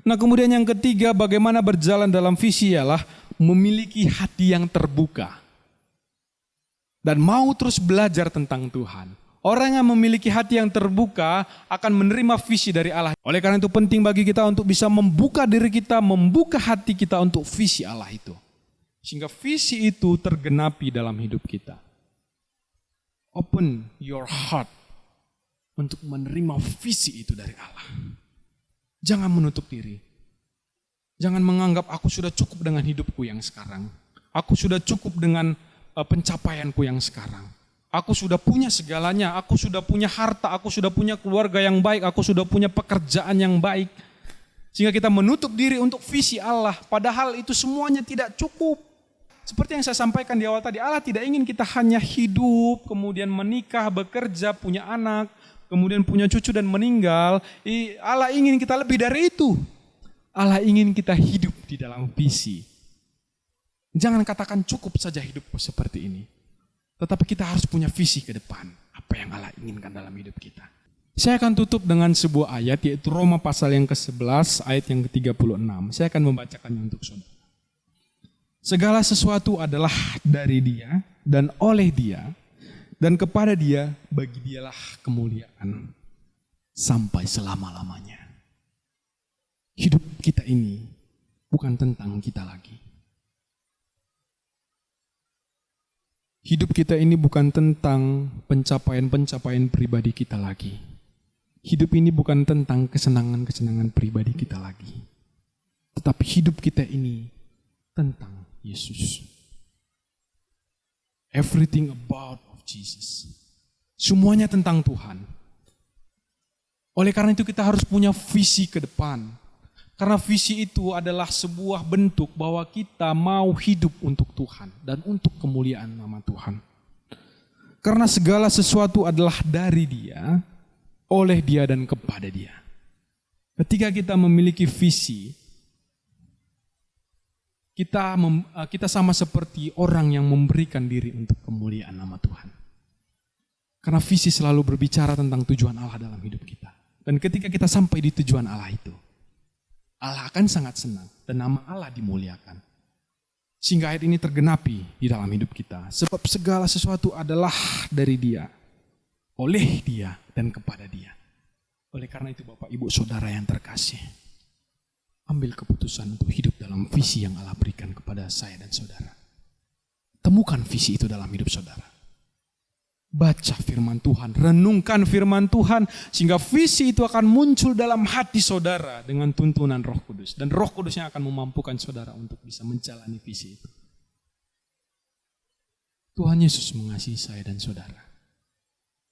Nah, kemudian yang ketiga, bagaimana berjalan dalam visi ialah memiliki hati yang terbuka. Dan mau terus belajar tentang Tuhan. Orang yang memiliki hati yang terbuka akan menerima visi dari Allah. Oleh karena itu penting bagi kita untuk bisa membuka diri kita, membuka hati kita untuk visi Allah itu. Sehingga visi itu tergenapi dalam hidup kita. Open your heart untuk menerima visi itu dari Allah. Jangan menutup diri. Jangan menganggap aku sudah cukup dengan hidupku yang sekarang. Aku sudah cukup dengan pencapaianku yang sekarang. Aku sudah punya segalanya, aku sudah punya harta, aku sudah punya keluarga yang baik, aku sudah punya pekerjaan yang baik. Sehingga kita menutup diri untuk visi Allah, padahal itu semuanya tidak cukup. Seperti yang saya sampaikan di awal tadi, Allah tidak ingin kita hanya hidup, kemudian menikah, bekerja, punya anak, kemudian punya cucu dan meninggal. Allah ingin kita lebih dari itu. Allah ingin kita hidup di dalam visi. Jangan katakan cukup saja hidupku seperti ini. Tetapi kita harus punya visi ke depan. Apa yang Allah inginkan dalam hidup kita. Saya akan tutup dengan sebuah ayat, yaitu Roma pasal yang ke-11 ayat yang ke-36. Saya akan membacakannya untuk saudara. Segala sesuatu adalah dari Dia dan oleh Dia, dan kepada Dia bagi Dialah kemuliaan sampai selama-lamanya. Hidup kita ini bukan tentang kita lagi. Hidup kita ini bukan tentang pencapaian-pencapaian pribadi kita lagi. Hidup ini bukan tentang kesenangan-kesenangan pribadi kita lagi. Tetapi hidup kita ini tentang Yesus. Everything about of Jesus. Semuanya tentang Tuhan. Oleh karena itu kita harus punya visi ke depan. Karena visi itu adalah sebuah bentuk bahwa kita mau hidup untuk Tuhan dan untuk kemuliaan nama Tuhan. Karena segala sesuatu adalah dari Dia, oleh Dia dan kepada Dia. Ketika kita memiliki visi, kita sama seperti orang yang memberikan diri untuk kemuliaan nama Tuhan. Karena visi selalu berbicara tentang tujuan Allah dalam hidup kita. Dan ketika kita sampai di tujuan Allah itu, Allah akan sangat senang dan nama Allah dimuliakan. Sehingga ayat ini tergenapi di dalam hidup kita. Sebab segala sesuatu adalah dari Dia, oleh Dia dan kepada Dia. Oleh karena itu Bapak Ibu Saudara yang terkasih, ambil keputusan untuk hidup dalam visi yang Allah berikan kepada saya dan saudara. Temukan visi itu dalam hidup saudara. Baca firman Tuhan, renungkan firman Tuhan, sehingga visi itu akan muncul dalam hati saudara dengan tuntunan Roh Kudus. Dan Roh Kudus yang akan memampukan saudara untuk bisa menjalani visi itu. Tuhan Yesus mengasihi saya dan saudara.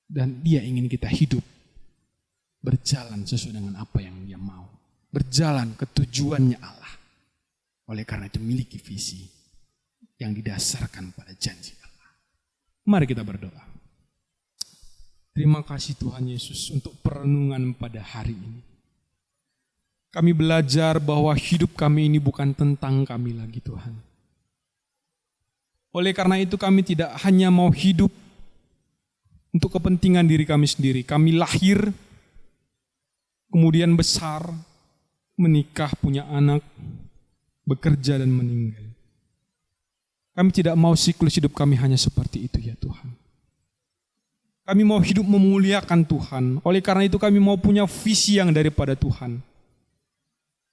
Dan Dia ingin kita hidup berjalan sesuai dengan apa yang Dia mau. Berjalan ke tujuannya Allah. Oleh karena itu miliki visi yang didasarkan pada janji Allah. Mari kita berdoa. Terima kasih Tuhan Yesus untuk perenungan pada hari ini. Kami belajar bahwa hidup kami ini bukan tentang kami lagi Tuhan. Oleh karena itu kami tidak hanya mau hidup untuk kepentingan diri kami sendiri. Kami lahir, kemudian besar, menikah, punya anak, bekerja dan meninggal. Kami tidak mau siklus hidup kami hanya seperti itu ya Tuhan. Kami mau hidup memuliakan Tuhan. Oleh karena itu kami mau punya visi yang daripada Tuhan.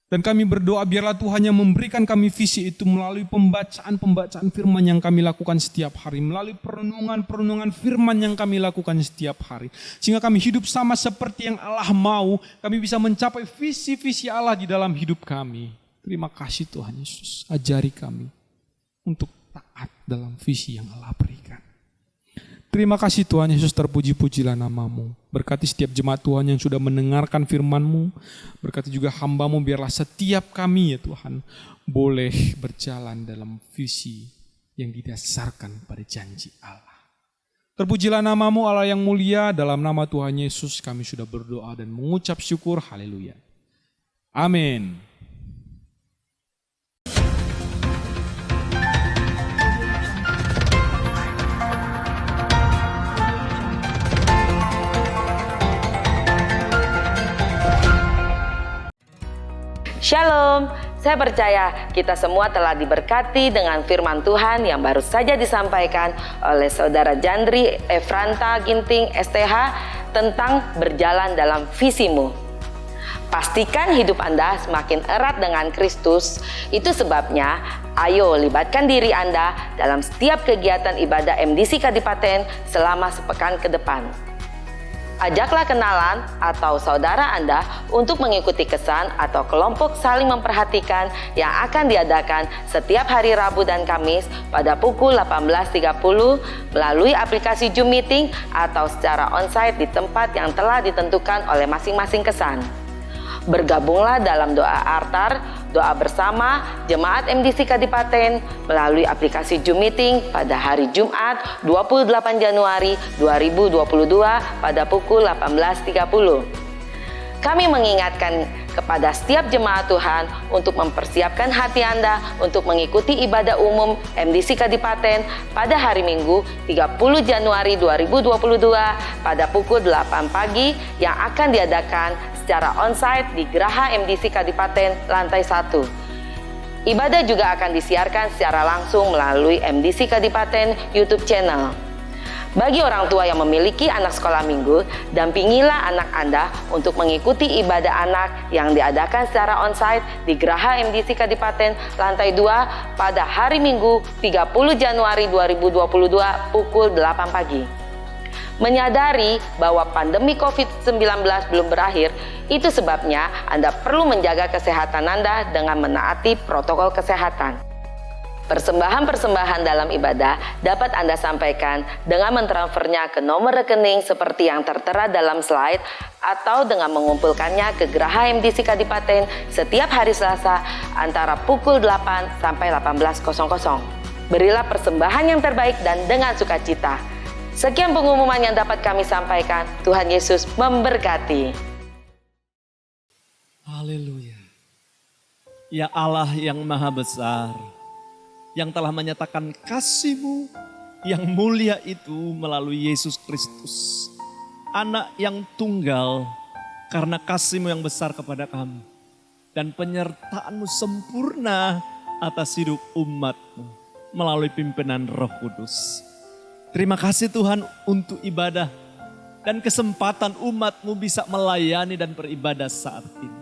Dan kami berdoa biarlah Tuhan yang memberikan kami visi itu melalui pembacaan firman yang kami lakukan setiap hari. Melalui perenungan firman yang kami lakukan setiap hari. Sehingga kami hidup sama seperti yang Allah mau. Kami bisa mencapai visi-visi Allah di dalam hidup kami. Terima kasih Tuhan Yesus. Ajari kami untuk taat dalam visi yang Allah berikan. Terima kasih Tuhan Yesus, terpuji-pujilah nama-Mu. Berkati setiap jemaat Tuhan yang sudah mendengarkan firman-Mu. Berkati juga hamba-Mu, biarlah setiap kami ya Tuhan boleh berjalan dalam visi yang didasarkan pada janji Allah. Terpujilah nama-Mu Allah yang mulia, dalam nama Tuhan Yesus kami sudah berdoa dan mengucap syukur. Haleluya. Amin. Shalom, saya percaya kita semua telah diberkati dengan firman Tuhan yang baru saja disampaikan oleh Saudara Jandri Efranta Ginting STH tentang berjalan dalam visimu. Pastikan hidup Anda semakin erat dengan Kristus. Itu sebabnya, ayo libatkan diri Anda dalam setiap kegiatan ibadah MDC Kadipaten selama sepekan ke depan. Ajaklah kenalan atau saudara Anda untuk mengikuti kesan atau kelompok saling memperhatikan yang akan diadakan setiap hari Rabu dan Kamis pada pukul 18.30 melalui aplikasi Zoom Meeting atau secara onsite di tempat yang telah ditentukan oleh masing-masing kesan. Bergabunglah dalam doa altar, doa bersama Jemaat MDC Kadipaten melalui aplikasi Zoom Meeting pada hari Jumat 28 Januari 2022 pada pukul 18.30. Kami mengingatkan kepada setiap jemaat Tuhan untuk mempersiapkan hati Anda untuk mengikuti ibadah umum MDC Kadipaten pada hari Minggu 30 Januari 2022 pada pukul 8 pagi yang akan diadakan secara onsite di Geraha MDC Kadipaten lantai 1. Ibadah juga akan disiarkan secara langsung melalui MDC Kadipaten YouTube channel. Bagi orang tua yang memiliki anak sekolah minggu, dampingilah anak Anda untuk mengikuti ibadah anak yang diadakan secara onsite di Geraha MDC Kadipaten lantai 2 pada hari Minggu 30 Januari 2022 pukul 8 pagi. Menyadari bahwa pandemi COVID-19 belum berakhir, itu sebabnya Anda perlu menjaga kesehatan Anda dengan menaati protokol kesehatan. Persembahan-persembahan dalam ibadah dapat Anda sampaikan dengan mentransfernya ke nomor rekening seperti yang tertera dalam slide atau dengan mengumpulkannya ke Geraha MDC Kadipaten setiap hari Selasa antara pukul 8 sampai 18.00. Berilah persembahan yang terbaik dan dengan sukacita. Sekian pengumuman yang dapat kami sampaikan. Tuhan Yesus memberkati. Haleluya. Ya Allah yang maha besar, yang telah menyatakan kasih-Mu yang mulia itu melalui Yesus Kristus. Anak yang tunggal karena kasih-Mu yang besar kepada kami. Dan penyertaan-Mu sempurna atas hidup umat-Mu melalui pimpinan Roh Kudus. Terima kasih Tuhan untuk ibadah dan kesempatan umat-Mu bisa melayani dan beribadah saat ini.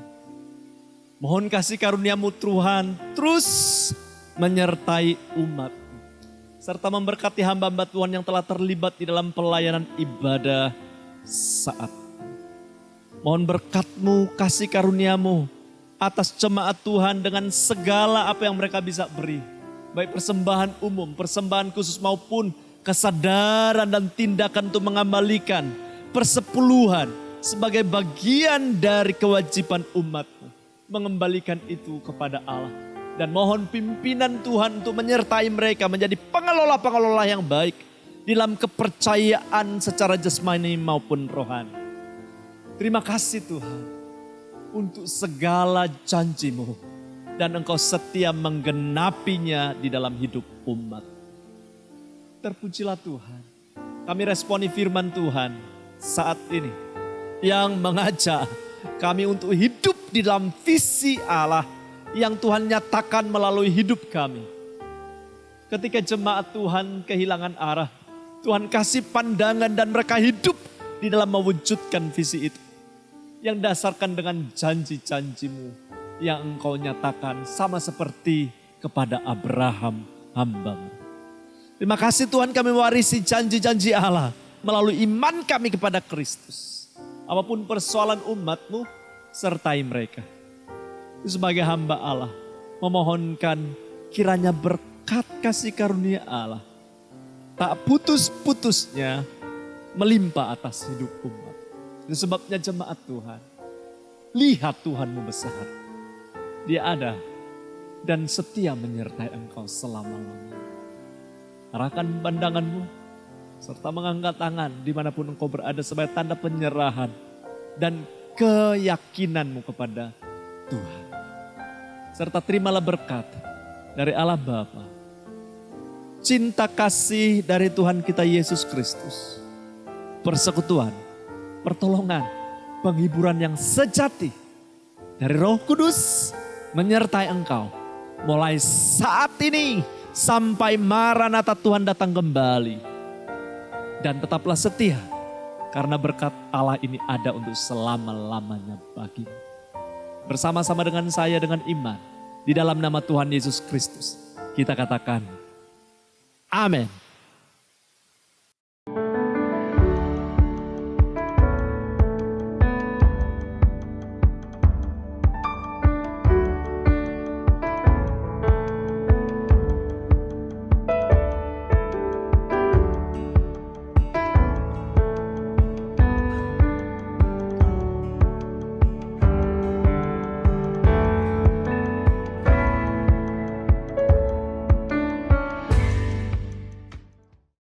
Mohon kasih karunia-Mu Tuhan terus menyertai umat serta memberkati hamba-hamba Tuhan yang telah terlibat di dalam pelayanan ibadah saat ini. Mohon berkat-Mu, kasih karunia-Mu atas jemaat Tuhan dengan segala apa yang mereka bisa beri. Baik persembahan umum, persembahan khusus maupun kesadaran dan tindakan untuk mengembalikan persepuluhan sebagai bagian dari kewajiban umat-Mu. Mengembalikan itu kepada Allah. Dan mohon pimpinan Tuhan untuk menyertai mereka menjadi pengelola-pengelola yang baik dalam kepercayaan secara jasmani maupun rohani. Terima kasih Tuhan untuk segala janji-Mu dan Engkau setia menggenapinya di dalam hidup umat. Terpujilah Tuhan. Kami responi firman Tuhan saat ini yang mengajak kami untuk hidup di dalam visi Allah yang Tuhan nyatakan melalui hidup kami. Ketika jemaat Tuhan kehilangan arah, Tuhan kasih pandangan dan mereka hidup di dalam mewujudkan visi itu. Yang dasarkan dengan janji-janji-Mu yang Engkau nyatakan sama seperti kepada Abraham hamba-Mu. Terima kasih Tuhan kami mewarisi janji-janji Allah melalui iman kami kepada Kristus. Apapun persoalan umat-Mu, sertai mereka. Sebagai hamba Allah, memohonkan kiranya berkat kasih karunia Allah tak putus-putusnya melimpah atas hidup umat. Itu sebabnya jemaat Tuhan, lihat Tuhan-Mu besar. Dia ada dan setia menyertai Engkau selama-lamanya. Arahkan pandangan-Mu serta mengangkat tangan dimanapun Engkau berada sebagai tanda penyerahan dan keyakinan-Mu kepada Tuhan. Serta terimalah berkat dari Allah Bapa, cinta kasih dari Tuhan kita Yesus Kristus, persekutuan, pertolongan, penghiburan yang sejati dari Roh Kudus menyertai engkau mulai saat ini sampai Maranatha Tuhan datang kembali. Dan tetaplah setia karena berkat Allah ini ada untuk selama-lamanya bagimu. Bersama-sama dengan saya dengan iman di dalam nama Tuhan Yesus Kristus kita katakan amin.